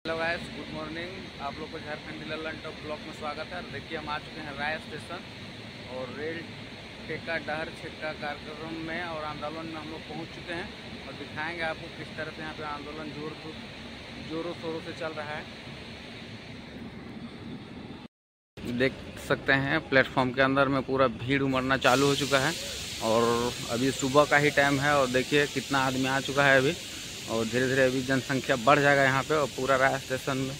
Hello guys, good morning. आप लोग को झारखंड लल्लन टॉप ब्लॉक में स्वागत है। देखिए, हम आ चुके हैं राय स्टेशन और रेल टेका डहर छेक्का कार्यक्रम में और आंदोलन में हम लोग पहुंच चुके हैं और दिखाएंगे आपको किस तरह से यहाँ पे आंदोलन जोरों शोरों से चल रहा है। देख सकते हैं प्लेटफॉर्म के अंदर में पूरा भीड़ उमड़ना चालू हो चुका है और अभी सुबह का ही टाइम है और देखिए कितना आदमी आ चुका है अभी, और धीरे धीरे अभी जनसंख्या बढ़ जाएगा यहाँ पे। और पूरा राय स्टेशन में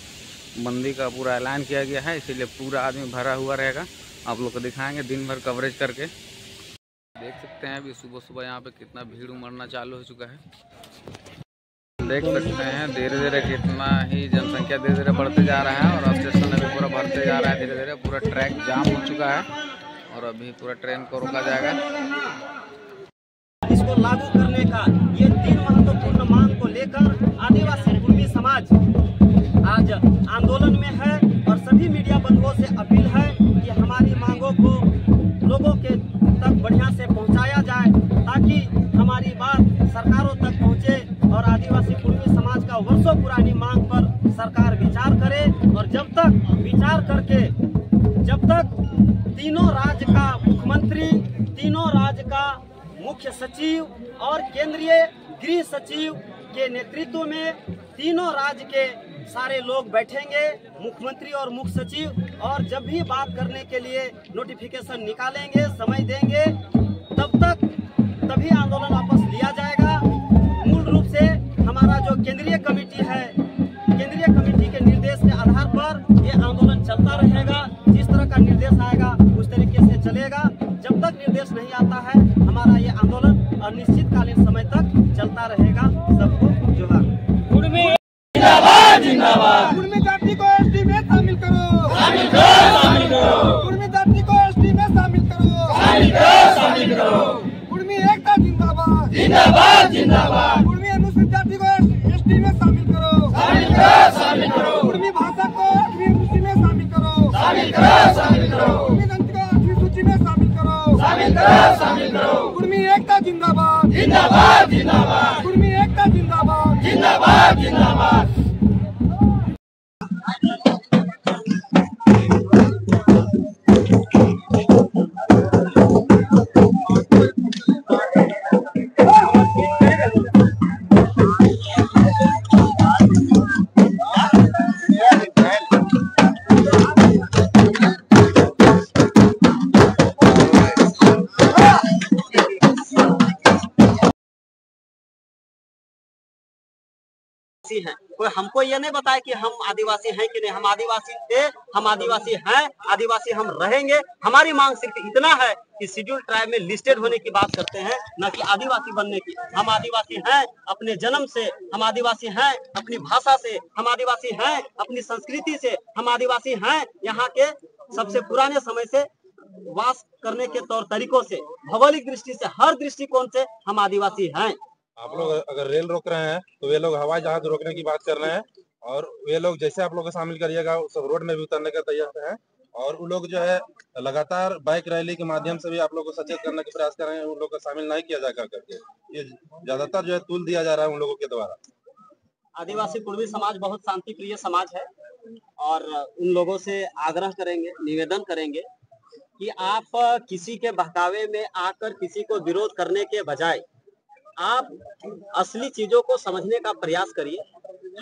बंदी का पूरा ऐलान किया गया है, इसीलिए पूरा आदमी भरा हुआ रहेगा। आप लोग को दिखाएंगे दिन भर कवरेज करके। देख सकते हैं अभी सुबह सुबह यहाँ पे कितना भीड़ उमड़ना चालू हो चुका है। देख सकते हैं धीरे धीरे कितना ही जनसंख्या धीरे धीरे बढ़ते जा रहा है और स्टेशन अभी पूरा भरते जा रहा है। धीरे धीरे पूरा ट्रैक जाम हो चुका है और अभी पूरा ट्रेन को रोका जाएगा। इसको लागू करने का ये 3 महत्वपूर्ण मांग को लेकर आदिवासी कुर्मी समाज आज आंदोलन में है और सभी मीडिया बंधुओं से अपील है कि हमारी मांगों को लोगों के तक बढ़िया से पहुंचाया जाए ताकि हमारी बात सरकारों तक पहुंचे और आदिवासी कुर्मी समाज का वर्षों पुरानी मांग पर सरकार विचार करे। और जब तक विचार करके जब तक तीनों राज्य का मुख्यमंत्री, तीनों राज्य का मुख्य सचिव और केंद्रीय गृह सचिव के नेतृत्व में तीनों राज्य के सारे लोग बैठेंगे, मुख्यमंत्री और मुख्य सचिव, और जब भी बात करने के लिए नोटिफिकेशन निकालेंगे, समय देंगे, तभी आंदोलन वापस लिया जाएगा। मूल रूप से हमारा जो केंद्रीय कमेटी है, केंद्रीय कमेटी के निर्देश के आधार पर ये आंदोलन चलता रहेगा। जिस तरह का निर्देश आएगा उस तरीके से चलेगा। जब तक निर्देश नहीं आता है हमारा ये आंदोलन अनिश्चितकालीन समय तक चलता रहेगा। सबको जोहार। जिंदाबाद जिंदाबाद। कुर्मी जाति को एसटी में शामिल करो, शामिल करो, शामिल करो। कुर्मी जाति को एसटी में शामिल करो, शामिल करो, शामिल करो। कुर्मी एकता जिंदाबाद, जिंदाबाद जिंदाबाद। कुर्मी अनुसूचित जाति को एसटी में शामिल करो, शामिल करो, शामिल करो। कुर्मी भाषा को 8वीं सूची में शामिल करो, शामिल करो, शामिल करो। कुर्मी जाति को 8वीं सूची में शामिल करो, शामिल करो, शामिल करो। कुर्मी एकता जिंदाबाद, जिंदाबाद जिंदाबाद। कुर्मी एकता जिंदाबाद, जिंदाबाद जिंदाबाद। हैं कोई हमको ये नहीं बताया कि हम आदिवासी हैं कि नहीं। हम आदिवासी थे, हम आदिवासी हैं, आदिवासी हम रहेंगे। हमारी मांग सिर्फ इतना है कि शेड्यूल ट्राइब में लिस्टेड होने की बात करते हैं, न कि आदिवासी बनने की। हम आदिवासी हैं अपने जन्म से, हम आदिवासी हैं अपनी भाषा से, हम आदिवासी हैं अपनी संस्कृति से, हम आदिवासी हैं यहाँ के सबसे पुराने समय से वास करने के तौर तरीकों से, भौगोलिक दृष्टि से, हर दृष्टिकोण से हम आदिवासी हैं। आप लोग अगर रेल रोक रहे हैं तो वे लोग हवाई जहाज रोकने की बात कर रहे हैं और वे लोग जैसे आप लोग को शामिल करिएगा सब रोड में भी उतरने का तैयार है। और उन लोग जो है लगातार बाइक रैली के माध्यम से भी आप लोग को सचेत करने का प्रयास कर रहे हैं, उन लोग को शामिल नहीं किया जाएगा करके। ये ज्यादातर जो है तुल दिया जा रहा है उन लोगों के द्वारा। आदिवासी कुर्मी समाज बहुत शांति प्रिय समाज है और उन लोगों से आग्रह करेंगे, निवेदन करेंगे कि आप किसी के बहकावे में आकर किसी को विरोध करने के बजाय आप असली चीजों को समझने का प्रयास करिए।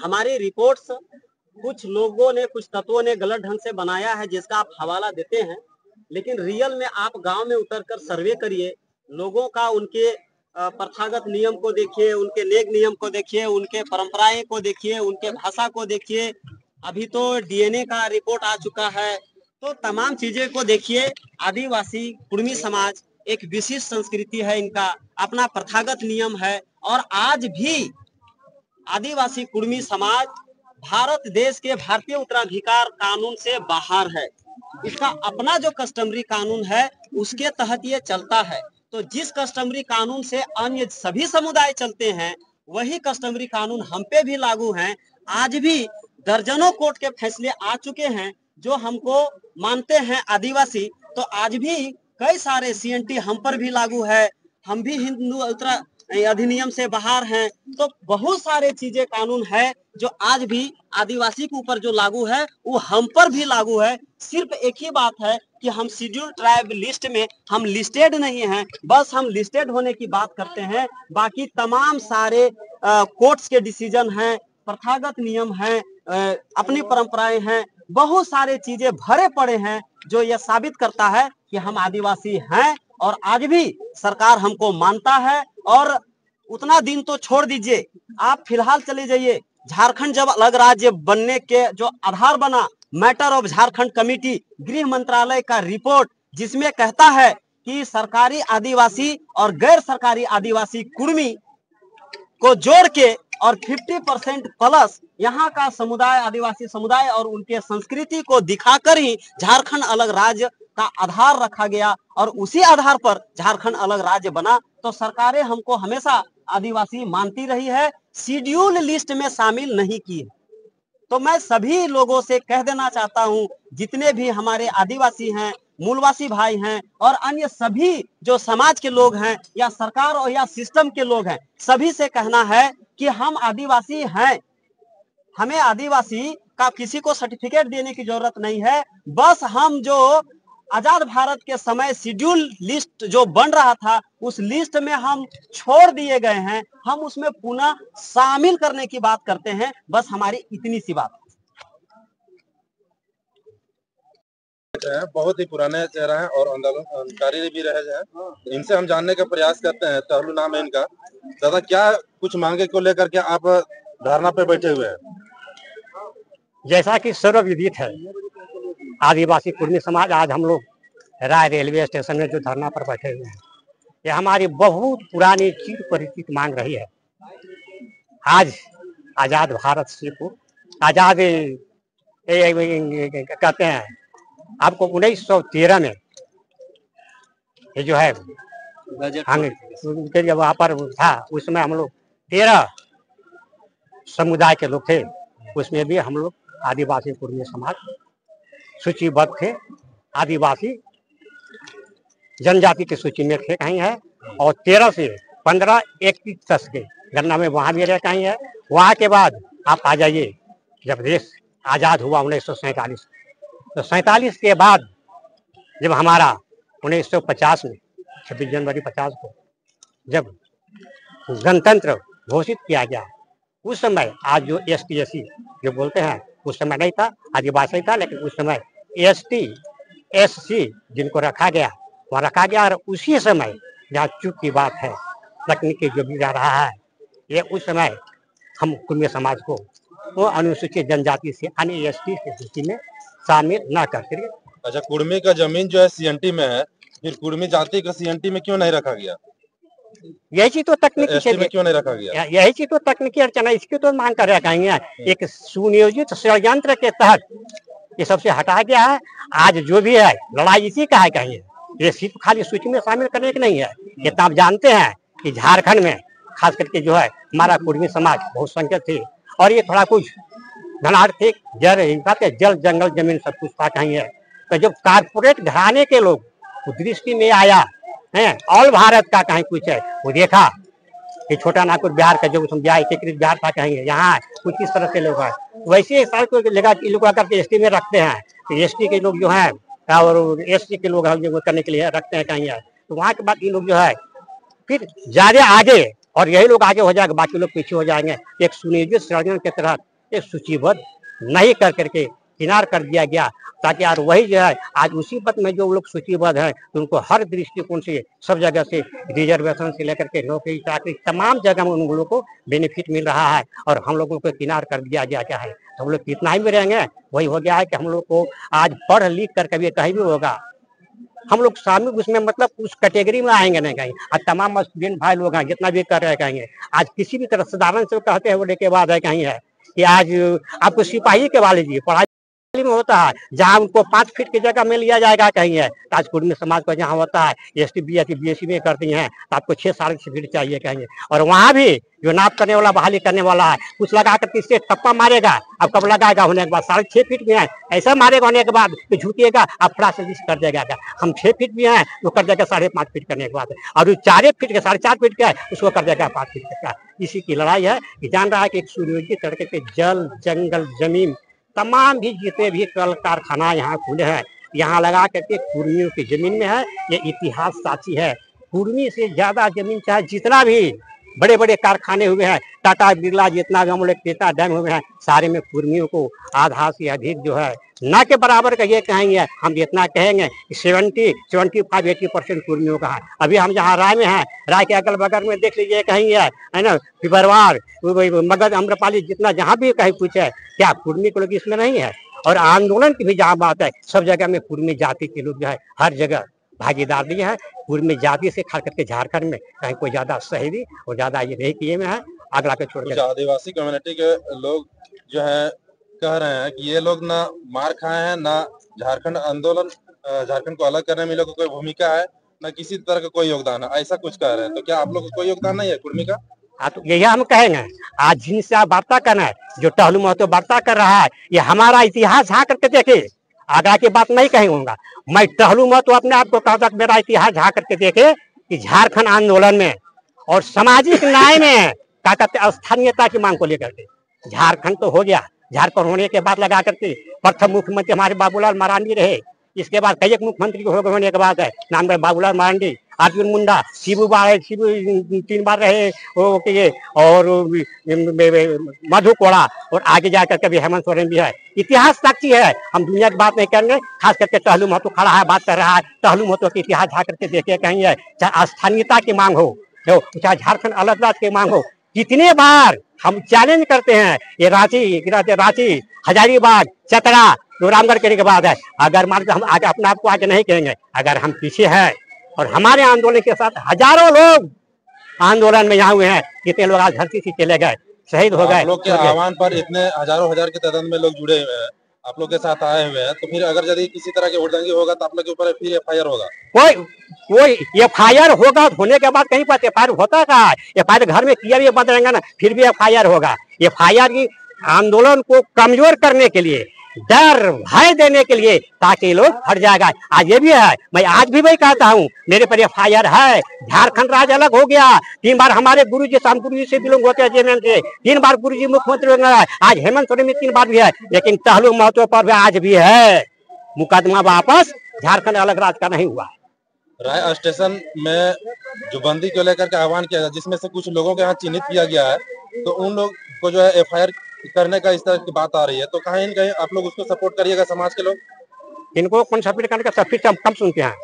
हमारी रिपोर्ट्स कुछ लोगों ने, कुछ तत्वों ने गलत ढंग से बनाया है जिसका आप हवाला देते हैं, लेकिन रियल में आप गांव में उतरकर सर्वे करिए, लोगों का उनके प्रथागत नियम को देखिए, उनके नेक नियम को देखिए, उनके परंपराएं को देखिए, उनके भाषा को देखिए। अभी तो डीएनए का रिपोर्ट आ चुका है, तो तमाम चीजें को देखिए। आदिवासी कुर्मी समाज एक विशिष्ट संस्कृति है, इनका अपना प्रथागत नियम है और आज भी आदिवासी कुर्मी समाज भारत देश के भारतीय उत्तराधिकार कानून से बाहर है। इसका अपना जो कस्टमरी कानून है उसके तहत ये चलता है। तो जिस कस्टमरी कानून से अन्य सभी समुदाय चलते हैं वही कस्टमरी कानून हम पे भी लागू हैं। आज भी दर्जनों कोर्ट के फैसले आ चुके हैं जो हमको मानते हैं आदिवासी, तो आज भी कई सारे सीएनटी हम पर भी लागू है। हम भी हिंदू अधिनियम से बाहर हैं। तो बहुत सारे चीजें कानून है जो आज भी आदिवासी के ऊपर जो लागू है वो हम पर भी लागू है। सिर्फ एक ही बात है कि हम शेड्यूल ट्राइब लिस्ट में हम लिस्टेड नहीं हैं, बस हम लिस्टेड होने की बात करते हैं। बाकी तमाम सारे कोर्ट्स के डिसीजन हैं, प्रथागत नियम हैं, अपनी परंपराएं हैं, बहुत सारे चीजें भरे पड़े हैं जो यह साबित करता है कि हम आदिवासी हैं। और आज भी सरकार हमको मानता है। और उतना दिन तो छोड़ दीजिए, आप फिलहाल चले जाइए झारखंड जब अलग राज्य बनने के जो आधार बना, मैटर ऑफ झारखंड कमेटी, गृह मंत्रालय का रिपोर्ट जिसमें कहता है कि सरकारी आदिवासी और गैर सरकारी आदिवासी कुर्मी को जोड़ के और 50% प्लस यहाँ का समुदाय, आदिवासी समुदाय और उनके संस्कृति को दिखाकर ही झारखंड अलग राज्य का आधार रखा गया और उसी आधार पर झारखंड अलग राज्य बना। तो सरकारें हमको हमेशा आदिवासी मानती रही है, शेड्यूल लिस्ट में शामिल नहीं की है। तो मैं सभी लोगों से कह देना चाहता हूं, जितने भी हमारे आदिवासी हैं, मूलवासी भाई हैं और अन्य सभी जो समाज के लोग हैं या सरकार और या सिस्टम के लोग हैं, सभी से कहना है कि हम आदिवासी हैं। हमें आदिवासी का किसी को सर्टिफिकेट देने की जरूरत नहीं है। बस हम जो आजाद भारत के समय शेड्यूल लिस्ट जो बन रहा था उस लिस्ट में हम छोड़ दिए गए हैं, हम उसमें पुनः शामिल करने की बात करते हैं। बस हमारी इतनी सी बात है। बहुत ही पुराने चेहरा है और आंदोलनकारी भी रहे हैं। इनसे हम जानने का प्रयास करते हैं। तहलु नाम है इनका। दादा, क्या कुछ मांगे को लेकर के आप धरना पे बैठे हुए हैं? जैसा कि सर्वविदित है, आदिवासी कुर्मी समाज आज हम लोग राय रेलवे स्टेशन में जो धरना पर बैठे हुए हैं, ये हमारी बहुत पुरानी चिर परिचित मांग रही है। आज आजाद भारत से को आजाद कहते हैं आपको 1913 में ये जो है हम जब वहाँ पर था, उसमें हम लोग 13 समुदाय के लोग थे। उसमें भी हम लोग आदिवासी कुर्मी समाज सूचीबद्ध थे। आदिवासी जनजाति की सूची में थे कहीं है। और 13 से 15 21 के गन्ना में वहाँ भी रह कहीं है। वहाँ के बाद आप आ जाइए, जब देश आज़ाद हुआ 1947, तो 47 के बाद जब हमारा 1950 में 26 जनवरी 50 को जब गणतंत्र घोषित किया गया, उस समय आज जो ST SC जो बोलते हैं, उस समय नहीं था, आदिवासी था, लेकिन उस समय ST SC जिनको रखा गया वहाँ रखा गया। और उसी समय जहाँ चूक की बात है, तकनीकी जो भी जा रहा है, ये उस समय हम कुर्मी समाज को वो अनुसूचित जनजाति से अन्य ST की सूची में शामिल न करते। अच्छा, कुर्मी का जमीन जो है CNT में है, फिर कुर्मी जाति का CNT में क्यों नहीं रखा गया? यही चीज तो तकनीकी ST में क्यों नहीं रखा गया? यही चीज तो तकनीकी अड़चन है, इसकी तो मांग कर रखेंगे। एक सुनियोजित षड्यंत्र के तहत ये सबसे हटा गया है। आज जो भी है लड़ाई इसी का है कहीं, ये सिर्फ खाली सूची में शामिल करने की नहीं है। इतना आप जानते हैं कि झारखंड में खास करके जो है हमारा कुर्मी समाज बहुत संख्या थी और ये थोड़ा कुछ धनार्थिक जल जंगल जमीन सब कुछ था कहीं है। तो जब कारपोरेट घराने के लोग दृष्टि में आया है, ऑल भारत का कहीं कुछ है, वो देखा कि छोटा नागपुर बिहार का जो बिहार एकीकृत बिहार था कहीं है, यहाँ कुछ इस तरह के लोग हैं। वैसे लगा लोग करके ST में रखते हैं, तो ST के लोग जो है और SC के लोग जो करने के लिए रखते हैं कहीं है। तो वहाँ के बाद ये लोग जो है फिर ज्यादा आगे, और यही लोग आगे हो जाएंगे, बाकी लोग पीछे हो जाएंगे। एक सुनियोजित षड्यंत्र के तहत एक सूचीबद्ध नहीं कर करके किनार कर दिया गया, ताकि यार वही जो है आज उसी पद में जो लोग सूचीबद्ध हैं उनको हर दृष्टिकोण से सब जगह से रिजर्वेशन से लेकर के नौकरी चाकरी तमाम जगह में उन लोगों को बेनिफिट मिल रहा है और हम लोगों को किनार कर दिया गया क्या है। तो हम लोग कितना ही में रहेंगे, वही हो गया है कि हम लोग को आज पढ़ लिख कर कभी कहीं भी होगा, हम लोग शामिल उसमें मतलब उस कैटेगरी में आएंगे नहीं कहीं। आज तमाम स्टूडेंट भाई लोग हैं जितना भी कर रहे कहेंगे, आज किसी भी तरह साधारण से कहते हैं बोले के बाद है कहीं है कि आज आपको सिपाही के वाले जी पढ़ाई में होता है, जहाँ उनको 5 फीट की जगह में लिया जाएगा कहीं है, तो आज कुर्मी समाज को जहाँ होता है ST BSc में करती हैं तो आपको 6 साढ़े 6 फीट चाहिए कहेंगे। और वहाँ भी जो नाप करने वाला बहाली करने वाला है कुछ लगा कर इससे टप्पा मारेगा, अब कब लगाएगा होने के बाद 6.5 फीट में है ऐसा मारेगा, होने के बाद तो झुकेगा आप फड़ा से कर देगा। हम 6 फीट में है वो कर देगा 5.5 फीट करने के बाद, और जो 4 फीट के 4.5 फीट का है उसको कर देगा 5 फीट का। इसी की लड़ाई है कि जान रहा है कि एक सुनियोजित तरीके के जल जंगल जमीन तमाम भी जितने भी कल कारखाना यहाँ खुले हैं यहाँ लगा करके कुर्मियों की जमीन में है। ये इतिहास साक्षी है, कुर्मी से ज्यादा जमीन चाहे जितना भी बड़े बड़े कारखाने हुए हैं, टाटा बिरला जितना भी हम लोग केता डैम हुए हैं, सारे में कुर्मियों को आधा से अधिक जो है ना के बराबर का ये कहेंगे। हम इतना कहेंगे कि 75-80% कुर्मियों का है। अभी हम जहाँ राय में हैं, राय के अगल बगल में देख लीजिए कहेंगे है ना, पिपरवार मगध अम्रपाली जितना जहाँ भी कहीं कुछ है, क्या कुर्मी के लोग इसमें नहीं है। और आंदोलन की भी जहाँ बात है, सब जगह में कुर्मी जाति के लोग जो है हर जगह भागीदार भी है। कुर्मी जाति से खास करके झारखंड में कहीं कोई ज्यादा शहीदी और ज्यादा ये नहीं किए में है, अगला के छोड़ के आदिवासी कम्युनिटी के लोग जो है कह रहे हैं कि ये लोग ना मार खाए हैं, ना झारखंड आंदोलन झारखंड को अलग करने में लोगों की कोई भूमिका है, ना किसी तरह का कोई योगदान है, ऐसा कुछ कह रहे हैं। तो क्या आप लोग का कोई योगदान नहीं है कुर्मी का? तो यही हम कहेंगे, आज जिनसे आप वार्ता करना है, जो टहलू महतो वार्ता कर रहा है, ये हमारा इतिहास झाँक करके देखे, आगे की बात नहीं कहूंगा। मैं टहलू महतो अपने आप को कहता मेरा इतिहास झाँक करके देखे कि झारखंड आंदोलन में और सामाजिक न्याय में क्या कहते स्थानीयता की मांग को लेकर के झारखंड तो हो गया, झारखंड होने के बाद लगा करके प्रथम मुख्यमंत्री हमारे बाबूलाल मरांडी रहे, इसके बाद कई एक मुख्यमंत्री हो गए होने के बाद है नाम है बाबूलाल मरांडी, अर्जुन मुंडा, शिबू 3 बार रहे वो के, और मधु कोड़ा, और आगे जाकर कभी हेमंत सोरेन भी है। इतिहास साक्षी है, हम दुनिया की बात नहीं करेंगे। खास करके टहलू महतो खड़ा है बात कर रहा है, टहलू महतो के इतिहास झाँक करके देखे कहेंगे, चाहे स्थानीयता की मांग हो चाहे झारखंड अलग राज्य की मांग हो, कितने बार हम चैलेंज करते हैं। ये रांची हजारीबाग चतरा जो रामगढ़ करने के बाद है, अगर मान हम आगे अपने आप को आगे नहीं कहेंगे, अगर हम पीछे हैं और हमारे आंदोलन के साथ हजारों लोग आंदोलन में यहाँ हुए हैं, कितने लोग आज धरती से चले गए, शहीद हो गए। लोग के आह्वान पर इतने हजारों हजार के तादाद में लोग जुड़े हुए हैं, आप लोग के साथ आए हुए हैं, तो फिर अगर यदि किसी तरह की हुड़दंगी होगा तो आप लोग के ऊपर फिर FIR होगा? कोई FIR होगा होने के बाद कहीं पर FIR होता कहा है? FIR घर में किया भी बंद रहेगा ना, फिर भी FIR होगा। FIR की आंदोलन को कमजोर करने के लिए, डर भय देने के लिए, ताकि लोग हट जाएगा। आज ये भी है, मैं आज भी वही कहता हूँ, मेरे पर FIR है। झारखंड राज्य अलग हो गया, 3 बार हमारे गुरुजी गुरुजी से बिलोंग होते हैं जेएमएम से, 3 बार गुरुजी मुख्यमंत्री हो गया, आज हेमंत सोरेन में 3 बार भी है, लेकिन टहलू महतो पर भी आज भी है मुकदमा वापस, झारखंड अलग राज्य का नहीं हुआ। राय स्टेशन में जो बंदी को लेकर के आह्वान किया गया, जिसमें से कुछ लोगों के यहाँ चिन्हित किया गया है, तो उन लोग को जो है FIR करने का इस तरह की बात आ रही है, तो कहीं न कहीं आप लोग उसको सपोर्ट करिएगा। समाज के लोग इनको कौन सपोर्ट करने का सफीर हम कम सुनते हैं।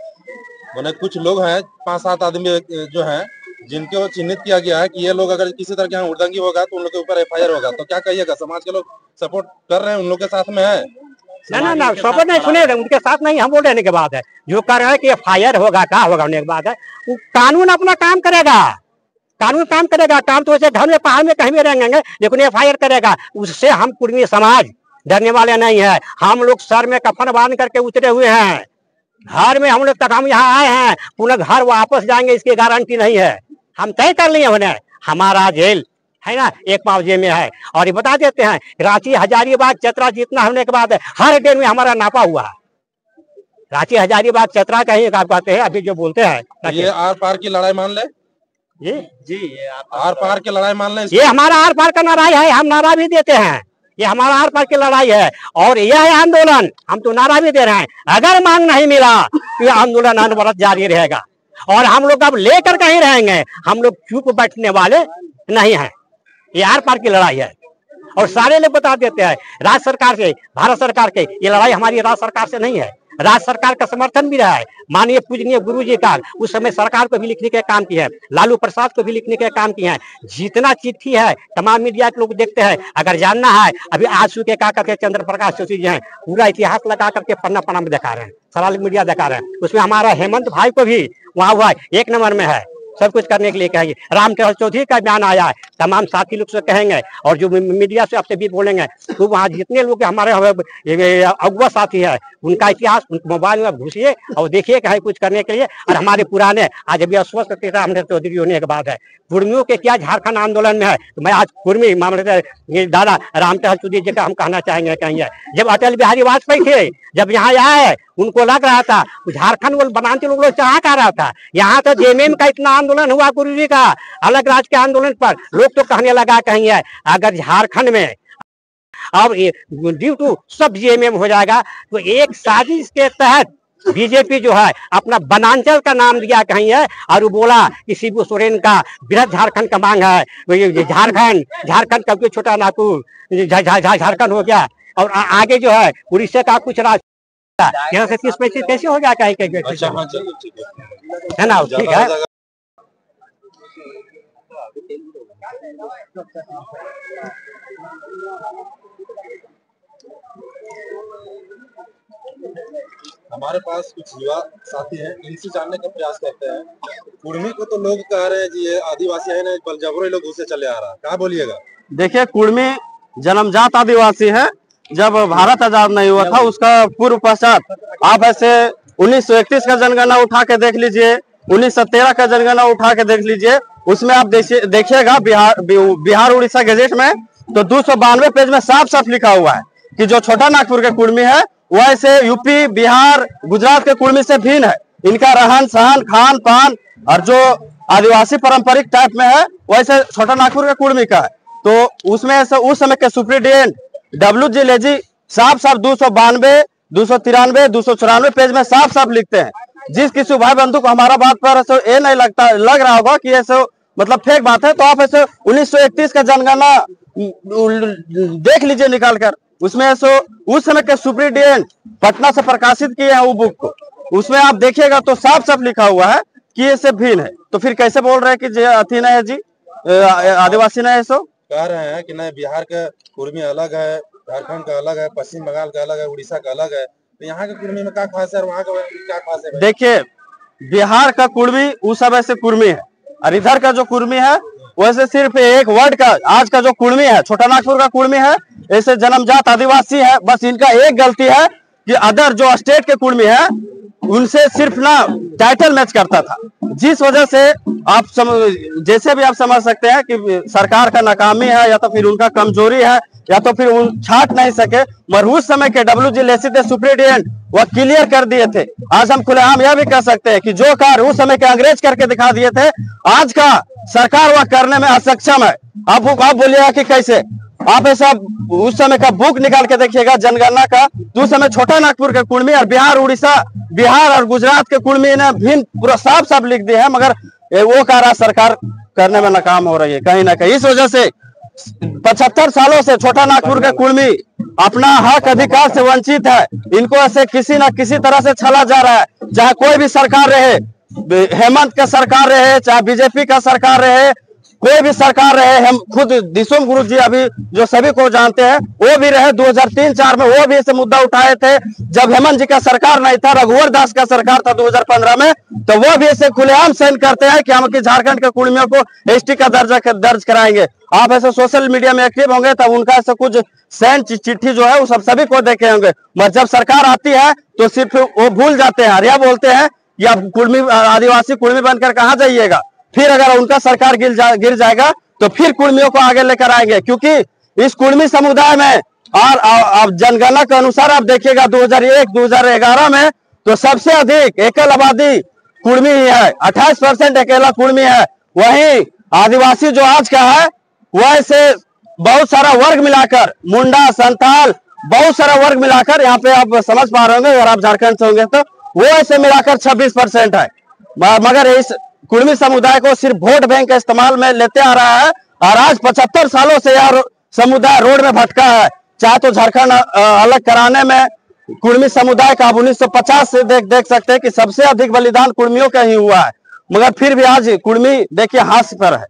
मैंने कुछ लोग हैं 5-7 आदमी जो हैं जिनको चिन्हित किया गया है कि ये लोग अगर किसी तरह की हुड़दंगी होगा तो उन लोग के ऊपर FIR होगा, तो क्या कहिएगा? समाज के लोग सपोर्ट कर रहे हैं, उन लोग के साथ में है? ना सपोर्ट नहीं, सुने उनके साथ नहीं, हम बोल रहने के बाद है जो कर रहे हैं कि FIR होगा, क्या होगा होने के बाद है, कानून अपना काम करेगा, कानून काम करेगा। काम तो वैसे घर में पहाड़ में कहीं भी रहेंगे, लेकिन FIR करेगा। उससे हम कुर्मी समाज डरने वाले नहीं है। हम लोग सर में कफन बांध करके उतरे हुए हैं, घर में हम लोग तक हम यहाँ आए हैं, पुनः घर वापस जाएंगे इसकी गारंटी नहीं है। हम तय कर लिए होने, हमारा जेल है ना एक पाव जेल में है। और ये बता देते हैं, रांची हजारीबाग चतरा जितना होने के बाद हर डेट में हमारा नापा हुआ है। रांची हजारीबाग चतरा का ही आप कहते हैं, अभी जो बोलते हैं ये आर पार की लड़ाई मान ले, ये आर पार की लड़ाई मान ले, ये हमारा आर पार का नारा है, हम नारा भी देते हैं, ये हमारा आर पार की लड़ाई है और यह है आंदोलन, हम तो नारा भी दे रहे हैं। अगर मांग नहीं मिला तो ये आंदोलन अनवरत जारी रहेगा और हम लोग अब लेकर कहीं रहेंगे, हम लोग चुप बैठने वाले नहीं हैं। ये आर पार की लड़ाई है और सारे लोग बता देते हैं, राज्य सरकार से, भारत सरकार के, ये लड़ाई हमारी राज्य सरकार से नहीं है, राज्य सरकार का समर्थन भी रहा है। माननीय पूजनीय गुरुजी का उस समय सरकार को भी लिखने का काम किया है, लालू प्रसाद को भी लिखने का काम किया है। जितना चिट्ठी है तमाम मीडिया के लोग देखते हैं। अगर जानना है, अभी आंसू के का करके चंद्र प्रकाश जोशी जी हैं, पूरा इतिहास लगा करके पन्ना पन्ना में दिखा रहे हैं, सारा मीडिया दिखा रहे हैं। उसमें हमारा हेमंत भाई को भी वहाँ हुआ 1 नंबर में है, सब कुछ करने के लिए कहेंगे। रामटेहल चौधरी का बयान आया है, तमाम साथी लोग से कहेंगे और जो मीडिया से आपसे भी बोलेंगे, तो वहाँ जितने लोग हमारे अगुआ साथी है उनका इतिहास उनके मोबाइल में घुसिए और देखिए कहीं कुछ करने के लिए। और हमारे पुराने आज अभी अस्वस्थ रामटेहल चौधरी होने के बाद है, कुर्मियों के क्या झारखंड आंदोलन में है, तो मैं आज कुर्मी मामले दादा रामटेहल चौधरी जी का हम कहना चाहेंगे कहेंगे, जब अटल बिहारी वाजपेयी थे, जब यहाँ आए है, उनको लग रहा था झारखंड वो बनाते लोग चाह कर रहा था। यहाँ तो जेएमएम का इतना आंदोलन हुआ गुरु जी का, अलग राज्य के आंदोलन पर लोग तो कहने लगा कहेंगे अगर झारखंड में अब ड्यू टू सब जेएमएम हो जाएगा तो एक साजिश के तहत बीजेपी जो है अपना बनांचल का नाम दिया कहीं है और वो बोला कि शिबू सोरेन का बृहद झारखंड का मांग है। झारखंड का छोटा नागपुर झारखंड हो गया और आगे जो है उड़ीसा का कुछ राज्य यहाँ से 30-35 कैसे हो गया कहीं है ना, ठीक है। हमारे पास कुछ युवा साथी हैं, इनसे जानने का प्रयास करते हैं। कुर्मी को तो लोग कह रहे हैं जी ये आदिवासी है ना, पर जबरों लोग उसे चले आ रहा है, क्या बोलिएगा? देखिए, कुर्मी जन्मजात आदिवासी है। जब भारत आजाद नहीं हुआ था उसका पूर्व पश्चात आप ऐसे 1931 का जनगणना उठा के देख लीजिए, 1913 का जनगणना उठा के देख लीजिए, उसमें आप देखिएगा बिहार उड़ीसा गजेट में तो 292 पेज में साफ साफ लिखा हुआ है कि जो छोटा नागपुर के कुर्मी है वह ऐसे यूपी बिहार गुजरात के कुर्मी से भिन्न है। इनका रहन सहन खान पान और जो आदिवासी पारंपरिक टाइप में है वैसे छोटा नागपुर के कुर्मी का है। तो उसमें ऐसे उस समय के सुप्रीटेंडेंट WG लेजी साफ 292, 293, 294 पेज में साफ लिखते हैं। जिस किसी भाई बंधु को हमारा बात पर ऐसे ये नहीं लग रहा होगा कि ऐसे मतलब फेक बात है, तो आप ऐसे 1931 का जनगणना देख लीजिए निकाल कर, उसमें ऐसे उस समय के सुप्रीटेंडेंट पटना से प्रकाशित किए हैं वो बुक को, उसमें आप देखिएगा तो साफ लिखा हुआ है कि ऐसे भिन्न है। तो फिर कैसे बोल रहे हैं कि अथी नहीं है जी, आदिवासी नहीं है? सो कह रहे हैं कि नहीं बिहार का कुर्मी अलग है, झारखंड का अलग है, पश्चिम बंगाल का अलग है, उड़ीसा का अलग है, तो यहाँ के कुर्मी में क्या खास है और वहाँ का क्या खास है? देखिए, बिहार का कुर्मी वो सब ऐसे कुर्मी है और इधर का जो कुर्मी है वैसे सिर्फ एक वर्ड का आज का जो कुर्मी है छोटा नागपुर का कुर्मी है, ऐसे जन्मजात आदिवासी है। बस इनका एक गलती है कि अदर जो स्टेट के कुर्मी है उनसे सिर्फ ना टाइटल मैच करता था, जिस वजह से आप जैसे भी आप समझ सकते हैं कि सरकार का नाकामी है या तो फिर उनका कमजोरी है या तो फिर उन छाट नहीं सके। मगर उस समय के WG लेसी थे सुप्रीटेंडेंट, वह क्लियर कर दिए थे। आज हम खुलेआम यह भी कह सकते हैं कि जो कार्य उस समय के अंग्रेज करके दिखा दिए थे आज का सरकार वह करने में असक्षम है। आप बोलिएगा कि कैसे? आप ऐसा उस समय का बुक निकाल के देखिएगा जनगणना का, तो उस समय छोटा नागपुर के कुर्मी और बिहार और गुजरात के कुर्मी ने भिन्न पूरा साफ लिख दिए हैं, मगर वो कार्य सरकार करने में नाकाम हो रही है कहीं ना कहीं। इस वजह से 75 सालों से छोटा नागपुर के कुर्मी अपना हक अधिकार से वंचित है। इनको ऐसे किसी न किसी तरह से छला जा रहा है, चाहे कोई भी सरकार रहे, हेमंत का सरकार रहे, चाहे बीजेपी का सरकार रहे, कोई भी सरकार रहे। हम खुद दिसोम गुरु जी अभी जो सभी को जानते हैं वो भी रहे 2003-04 में, वो भी ऐसे मुद्दा उठाए थे। जब हेमंत जी का सरकार नहीं था, रघुवर दास का सरकार था 2015 में, तो वो भी ऐसे खुलेआम साइन करते हैं कि हम झारखंड के कुर्मियों को ST का दर्जा दर्ज कराएंगे। आप ऐसे सोशल मीडिया में एक्टिव होंगे तब उनका ऐसा कुछ साइन चिट्ठी जो है वो सब सभी को देखे होंगे, मगर जब सरकार आती है तो सिर्फ वो भूल जाते हैं, या बोलते हैं या कुर्मी आदिवासी कुर्मी बनकर कहाँ जाइएगा। फिर अगर उनका सरकार गिर जाएगा तो फिर कुर्मियों को आगे लेकर आएंगे, क्योंकि इस कुर्मी समुदाय में और जनगणना के अनुसार आप देखिएगा 2001-2011 में तो सबसे अधिक एकल आबादी कुर्मी ही है, 28% अकेला कुर्मी है। वहीं आदिवासी जो आज का है वह से बहुत सारा वर्ग मिलाकर, मुंडा संथाल बहुत सारा वर्ग मिलाकर, यहाँ पे आप समझ पा रहे होंगे और आप झारखंड से होंगे तो वो ऐसे मिलाकर 26% है। मगर इस कुर्मी समुदाय को सिर्फ वोट बैंक के इस्तेमाल में लेते आ रहा है और आज 75 सालों से यह समुदाय रोड में भटका है। चाहे तो झारखंड अलग कराने में कुर्मी समुदाय का आप 1950 से देख सकते हैं कि सबसे अधिक बलिदान कुर्मियों का ही हुआ है, मगर फिर भी आज कुर्मी देखिए हाथ पर है।